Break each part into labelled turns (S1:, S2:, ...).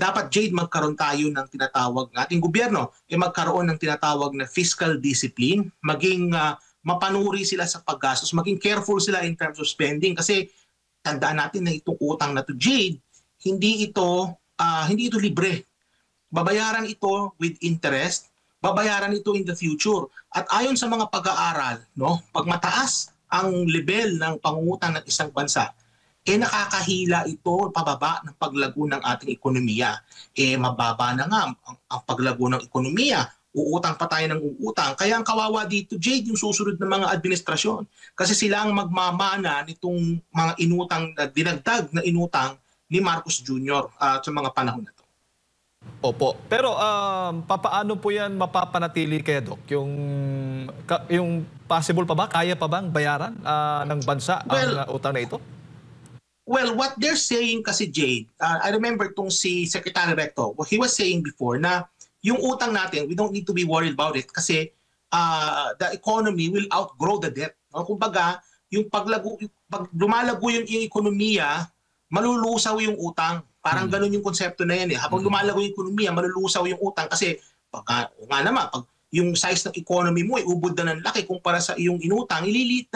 S1: dapat, Jade, magkaroon tayo ng tinatawag ng ating gobyerno, magkaroon ng tinatawag na fiscal discipline, maging mapanuri sila sa paggastos, maging careful sila in terms of spending. Kasi tandaan natin na itong utang na to, Jade, hindi ito libre. Babayaran ito with interest, babayaran ito in the future. At ayon sa mga pag-aaral, no, pag mataas ang level ng pangungutang ng isang bansa, nakakahila ito pababa ng paglago ng ating ekonomiya. Mababa na nga ang paglago ng ekonomiya, uutang pa tayo ng uutang. Kaya ang kawawa dito, Jade, yung susunod na mga administrasyon. Kasi sila ang magmamana nitong mga inutang, dinagdag na inutang ni Marcos Jr. Sa mga panahon na to.
S2: Opo. Pero papaano po yan mapapanatili kaya, Doc? Yung possible pa ba? Kaya pa bang bayaran ng bansa ang utang na ito?
S1: Well, what they're saying kasi, Jade, I remember itong si Secretary Recto, he was saying before na yung utang natin, we don't need to be worried about it kasi the economy will outgrow the debt. No? Kumbaga, pag lumalago yung ekonomiya, malulusaw yung utang. Parang ganun yung konsepto na yan eh. Habang lumalago yung ekonomiya, malulusaw yung utang kasi pag yung size ng economy mo ubod na ng laki kumpara sa iyong inutang, ililiit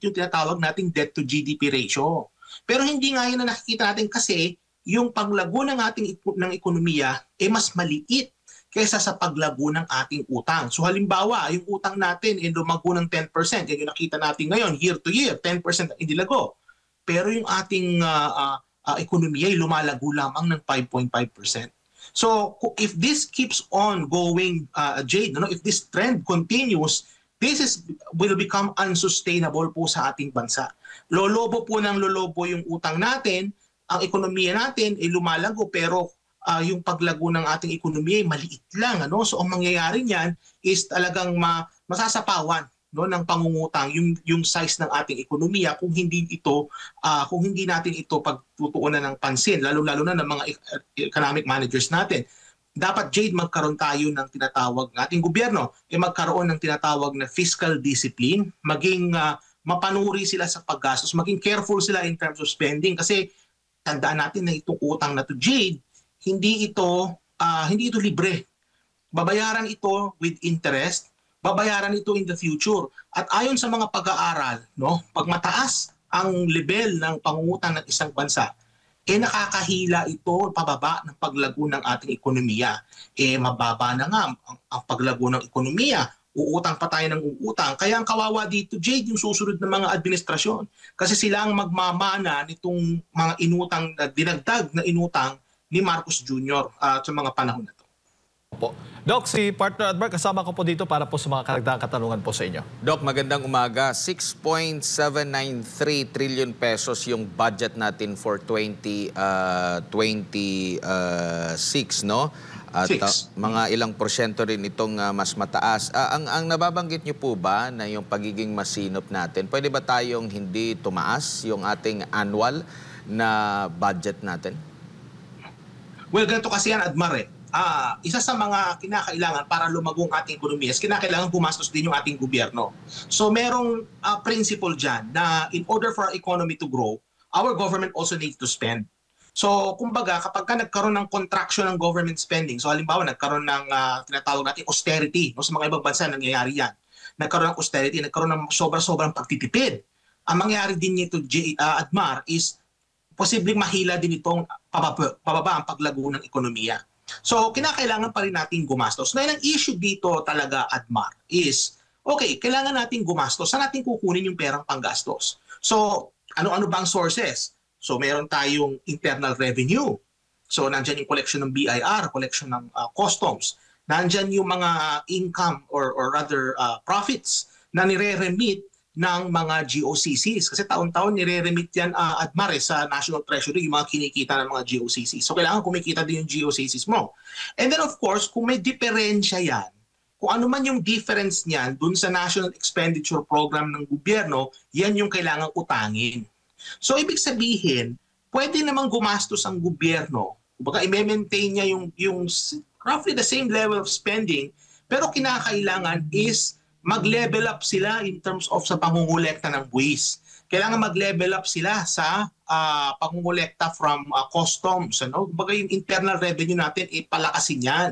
S1: yung tinatawag nating debt to GDP ratio. Pero hindi nga yan na nakikita natin kasi yung paglago ng ating ng ekonomiya mas maliit kaysa sa paglago ng ating utang. So halimbawa, yung utang natin lumago ng 10%. Yan yung nakita natin ngayon, year to year, 10% ang inilago. Pero yung ating ekonomiya ay lumalago lamang ng 5.5%. So if this keeps on going, Jade, if this trend continues, will become unsustainable po sa ating bansa. Lolobo po ng lolobo yung utang natin, ang ekonomiya natin ay lumalago pero yung paglago ng ating ekonomiya ay maliit lang. So ang mangyayari niyan is talagang masasapawan ng pangungutang yung size ng ating ekonomiya kung hindi natin ito pagtutuunan ng pansin, lalo na ng mga economic managers natin. Dapat, Jade, magkaroon tayo ng tinatawag ng ating gobyerno, magkaroon ng tinatawag na fiscal discipline, maging mapanuri sila sa paggastos, maging careful sila in terms of spending kasi tandaan natin na itong utang na to, Jade, hindi ito libre. Babayaran ito with interest, babayaran ito in the future. At ayon sa mga pag-aaral, pag mataas ang level ng pangungutang ng isang bansa, nakakahila ito pababa ng paglago ng ating ekonomiya. Mababa na nga ang paglago ng ekonomiya, uutang pa tayo ng uutang. Kaya ang kawawa dito, Jade, yung susunod na mga administrasyon. Kasi sila ang magmamana nitong mga inutang, dinagdag na inutang ni Marcos Jr. Sa mga panahon na to.
S2: Po. Doc, si Partner Admar, kasama ko po dito para po sa mga karagdagang katanungan po sa inyo.
S3: Doc, magandang umaga. 6.793 trillion pesos yung budget natin for 2026, no? At mga ilang porsyento rin itong mas mataas. Ang nababanggit niyo po ba na yung pagiging masinop natin, pwede ba tayong hindi tumaas yung ating annual na budget natin?
S1: Well, ganito kasi yan, Admar isa sa mga kinakailangan para lumagong ating ekonomiya is kinakailangan pumastos din yung ating gobyerno. So merong principle dyan na in order for our economy to grow, our government also needs to spend. So kumbaga kapag nagkaroon ng contraction ng government spending, so halimbawa nagkaroon ng tinatawag natin austerity, sa mga ibang bansa nangyayari yan. Nagkaroon ng austerity, nagkaroon ng sobra-sobrang pagtitipid. Ang mangyayari din nito, Admar, is posibleng mahila din itong pababa ang paglago ng ekonomiya. So, kinakailangan pa rin natin gumastos. Ngayon, ang issue dito talaga, Admar, is, okay, kailangan natin gumastos. Saan natin kukunin yung perang panggastos? So, ano-ano ba ang sources? So, meron tayong internal revenue. So, nandyan yung collection ng BIR, collection ng customs. Nandyan yung mga income or rather profits na nire-remit ng mga GOCCs. Kasi taon-taon nire-remit yan, Admar, sa National Treasury, yung mga kinikita ng mga GOCCs. So, kailangan kumikita din yung GOCCs mo. And then, of course, kung may diferensya yan, kung ano man yung difference niyan dun sa National Expenditure Program ng gobyerno, yan yung kailangang utangin. So, ibig sabihin, pwede namang gumastos ang gobyerno. Kumbaga, i-maintain niya yung roughly the same level of spending, pero kinakailangan is mag-level up sila in terms of sa pangungulekta ng buwis. Kailangan mag-level up sila sa pangungulekta from customs, ano? Kumbaga yung internal revenue natin palakasin yan.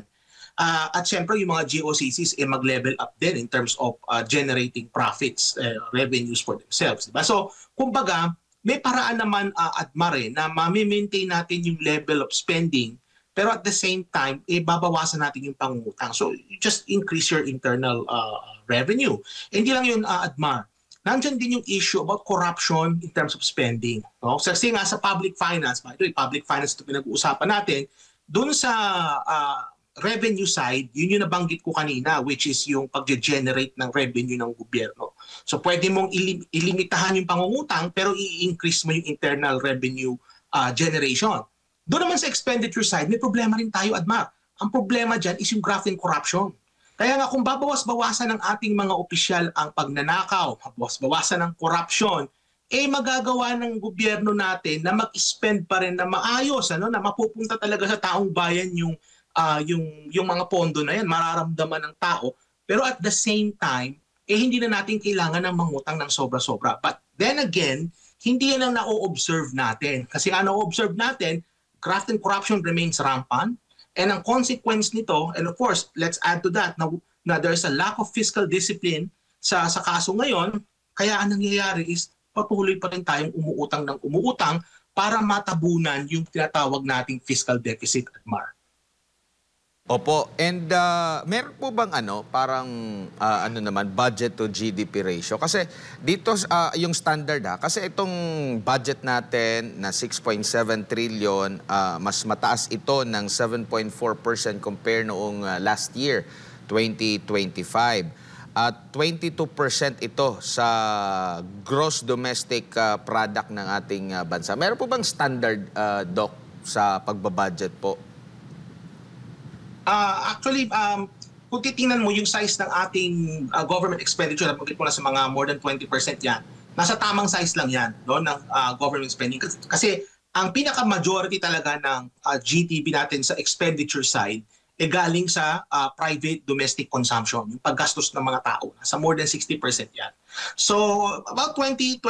S1: At syempre yung mga GOCCs mag-level up din in terms of generating profits, revenues for themselves. Diba? So, kumbaga, may paraan naman, Admar, na ma-maintain natin yung level of spending, pero at the same time, babawasan natin yung pangungutang. So, you just increase your internal revenue. Hindi lang yun, Admar. Nandiyan din yung issue about corruption in terms of spending. No? Kasi nga sa public finance, public finance ito pinag-uusapan natin, doon sa revenue side, yun yung nabanggit ko kanina, which is yung pag-generate ng revenue ng gobyerno. So pwede mong ilimitahan yung pangungutang, pero i-increase mo yung internal revenue generation. Doon naman sa expenditure side, may problema rin tayo, Admar. Ang problema dyan is yung graft and corruption. Kaya nga kung babawas-bawasan ng ating mga opisyal ang pagnanakaw, bawas-bawasan ng corruption, magagawa ng gobyerno natin na mag-spend pa rin na maayos, ano, na mapupunta talaga sa taong bayan yung mga pondo na yan, mararamdaman ng tao. Pero at the same time, hindi na natin kailangan ng mangutang ng sobra-sobra. But then again, hindi yan ang na-o-observe natin. Kasi ang na-o-observe natin, graft and corruption remains rampant. And ang consequence nito, and of course, let's add to that, na there's a lack of fiscal discipline sa kaso ngayon, kaya ang nangyayari is patuloy pa rin tayong umuutang para matabunan yung tinatawag nating fiscal deficit, Admar.
S3: Opo. And meron po bang parang budget to GDP ratio? Kasi dito yung standard kasi itong budget natin na 6.7 trillion, mas mataas ito ng 7.4% compare noong last year, 2025. At 22% ito sa gross domestic product ng ating bansa. Meron po bang standard, Doc, sa pagbabudget po?
S1: Actually, kung titingnan mo yung size ng ating government expenditure, napagkit mo na sa mga more than 20% yan, nasa tamang size lang yan, no, ng government spending. Kasi ang pinaka-majority talaga ng GDP natin sa expenditure side galing sa private domestic consumption, yung paggastos ng mga tao. Nasa more than 60% yan. So about 22%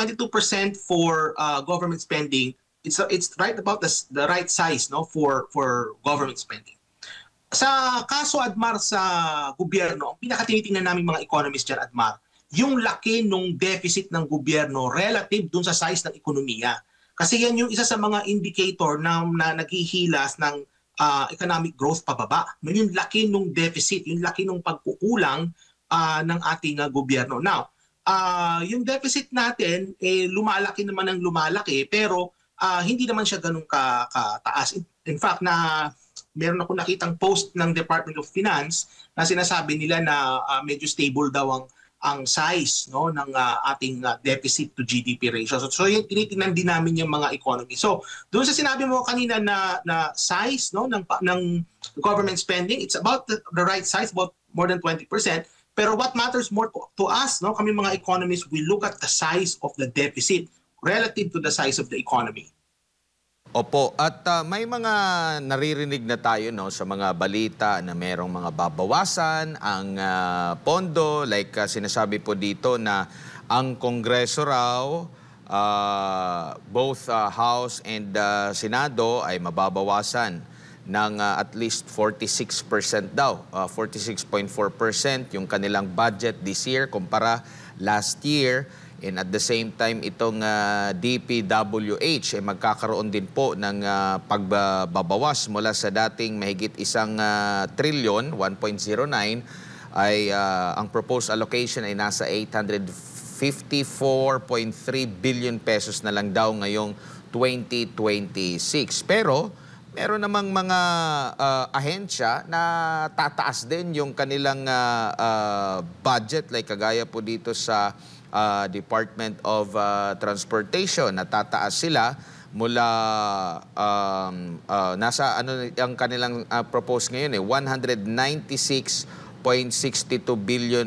S1: for government spending, it's right about the right size, no, for government spending. Sa kaso, Admar, sa gobyerno, ang pinakatinitingnan namin mga economists dyan, Admar, yung laki ng deficit ng gobyerno relative dun sa size ng ekonomiya. Kasi yan yung isa sa mga indicator na naghihilas ng economic growth pababa. Yung laki ng deficit, yung laki ng pagkukulang ng ating gobyerno. Now, yung deficit natin, lumalaki naman ng lumalaki, pero hindi naman siya ganun kataas. In fact, meron ako nakitang post ng Department of Finance na sinasabi nila na medyo stable daw ang size, no, ng ating deficit to GDP ratio. So yung tinitingnan din namin yung mga economy. So doon sa sinabi mo kanina na size, no, ng government spending, it's about the right size, about more than 20%. Pero what matters more to us, no, kami mga economists, we look at the size of the deficit relative to the size of the economy.
S3: Opo, at may mga naririnig na tayo, no, sa mga balita na merong mga babawasan ang pondo, like sinasabi po dito na ang Kongreso raw, both House and Senado ay mababawasan ng at least 46% daw, 46.4% yung kanilang budget this year kumpara last year. And at the same time, itong DPWH ay magkakaroon din po ng pagbabawas mula sa dating mahigit 1 trillion, 1.09, ay ang proposed allocation ay nasa 854.3 billion pesos na lang daw ngayong 2026. Pero meron namang mga ahensya na tataas din yung kanilang budget, like kagaya po dito sa Department of Transportation. Natataas sila mula nasa ang kanilang propose ngayon 196.62 billion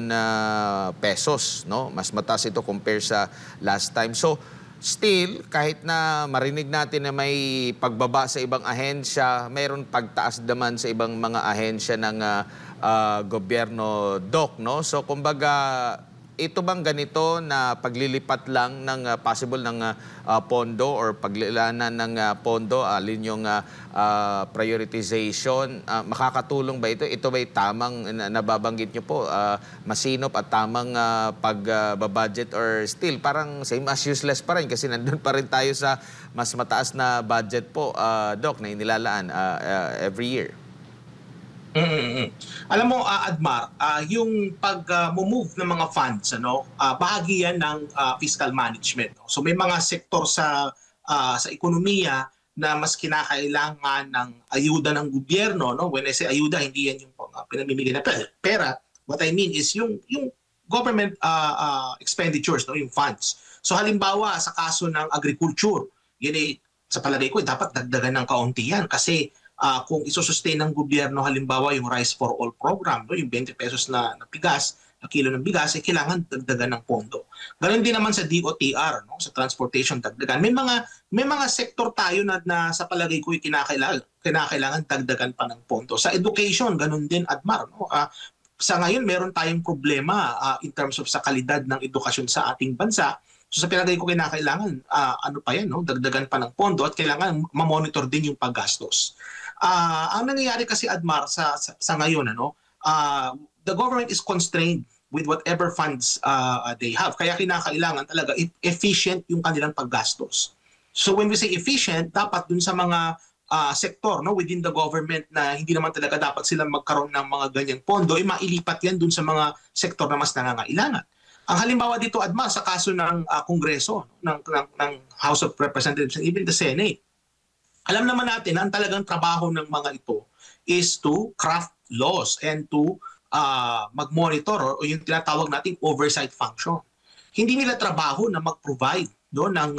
S3: pesos, no? Mas mataas ito compare sa last time. So still, kahit na marinig natin na may pagbaba sa ibang ahensya, mayroon pagtaas naman sa ibang mga ahensya ng gobyerno, Doc, no? So kumbaga, ito bang ganito na paglilipat lang ng possible ng pondo or paglilaanan ng pondo, alin yung prioritization, makakatulong ba ito? Ito ba'y tamang nababanggit nyo po, masinop at tamang pagbabudget or still parang same as useless pa rin kasi nandun pa rin tayo sa mas mataas na budget po, Doc, na inilalaan every year?
S1: Alam mo, Admar, yung pag-move ng mga funds, bahagi yan ng fiscal management. No? So may mga sektor sa ekonomiya na mas kinakailangan ng ayuda ng gobyerno. No? When I say ayuda, hindi yan yung pinamimigay na pera. What I mean is yung government expenditures, no? Yung funds. So halimbawa, sa kaso ng agriculture, yun sa palagay ko, dapat dagdagan ng kaunti yan kasi kung isusustain ng gobyerno halimbawa yung Rice for All program, no, yung 20 pesos na bigas, na kilo ng bigas, kailangan dagdagan ng pondo. Ganon din naman sa DOTR, no, sa transportation dagdagan. May mga sektor tayo na sa palagay ko kinakailangan dagdagan pa ng pondo. Sa education, ganon din, Admar, no. Sa ngayon meron tayong problema in terms of sa kalidad ng edukasyon sa ating bansa. So sa palagay ko kinakailangan no, dagdagan pa ng pondo at kailangan ma-monitor din yung paggastos. Ang nangyayari kasi, Admar, sa ngayon, the government is constrained with whatever funds they have. Kaya kinakailangan talaga efficient yung kanilang paggastos. So when we say efficient, dapat dun sa mga sektor, no, within the government na hindi naman talaga dapat sila magkaroon ng mga ganyang pondo, mailipat yan dun sa mga sektor na mas nangangailangan. Ang halimbawa dito, Admar, sa kaso ng Kongreso, ng House of Representatives and even the Senate, alam naman natin na ang talagang trabaho ng mga ito is to craft laws and to mag-monitor o yung tinatawag nating oversight function. Hindi nila trabaho na mag-provide ng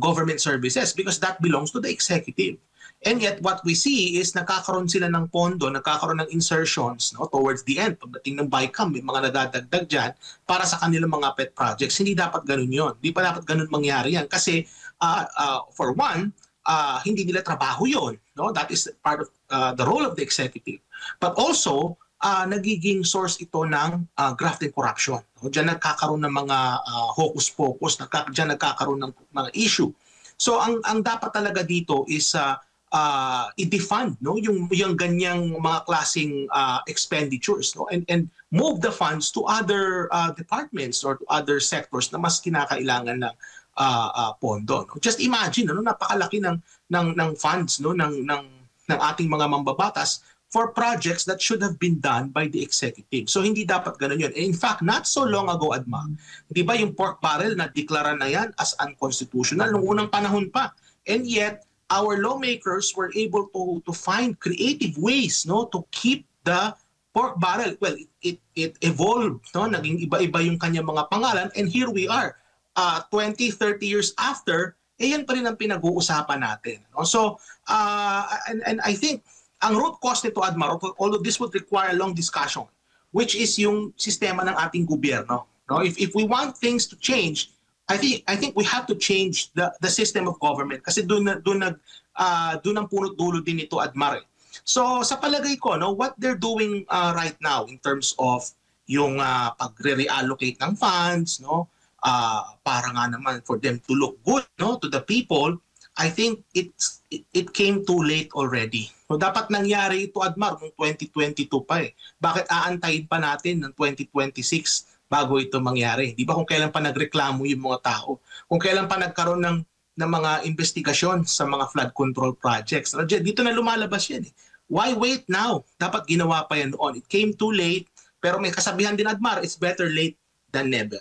S1: government services because that belongs to the executive. And yet what we see is nakakaroon sila ng pondo, nakakaroon ng insertions towards the end. Pagdating ng BICAM, may mga nadadagdag dyan para sa kanilang mga pet projects. Hindi dapat ganun yun. Hindi pa dapat ganun mangyari yan. Kasi for one, hindi nila trabaho yun. No? That is part of the role of the executive. But also, nagiging source ito ng graft and corruption. No? Diyan nagkakaroon ng mga hocus-pocus, diyan nagkakaroon ng mga issue. So ang dapat talaga dito is i-defund yung ganyang mga klaseng expenditures, no? and move the funds to other departments or to other sectors na mas kinakailangan ng pondo. No? Just imagine, napakalaki ng funds ng ating mga mambabatas for projects that should have been done by the executive. So hindi dapat ganun yun. In fact, not so long ago, Adma, di ba yung pork barrel na deklara na yan as unconstitutional nung unang panahon pa. And yet, our lawmakers were able to find creative ways to keep the pork barrel. Well, it evolved. Naging iba-iba yung kanyang mga pangalan. And here we are. 20, 30 years after, yan pa rin ang pinag-uusapan natin. So, and I think, ang root cause nito, Admar, although this would require a long discussion, which is yung sistema ng ating gobyerno. No? If we want things to change, I think we have to change the system of government kasi doon ang punot dulo din ito, Admar. So, sa palagay ko, what they're doing right now in terms of yung pagre-reallocate ng funds, para nga naman for them to look good to the people, I think it came too late already. So dapat nangyari ito, Admar, noong 2022 pa eh. Bakit aantayin pa natin ng 2026 bago ito mangyari? Di ba kung kailan pa nagreklamo yung mga tao? Kung kailan pa nagkaroon ng mga investigasyon sa mga flood control projects? Dito na lumalabas yan eh. Why wait now? Dapat ginawa pa yan noon. It came too late, pero may kasabihan din, Admar, it's better late than never.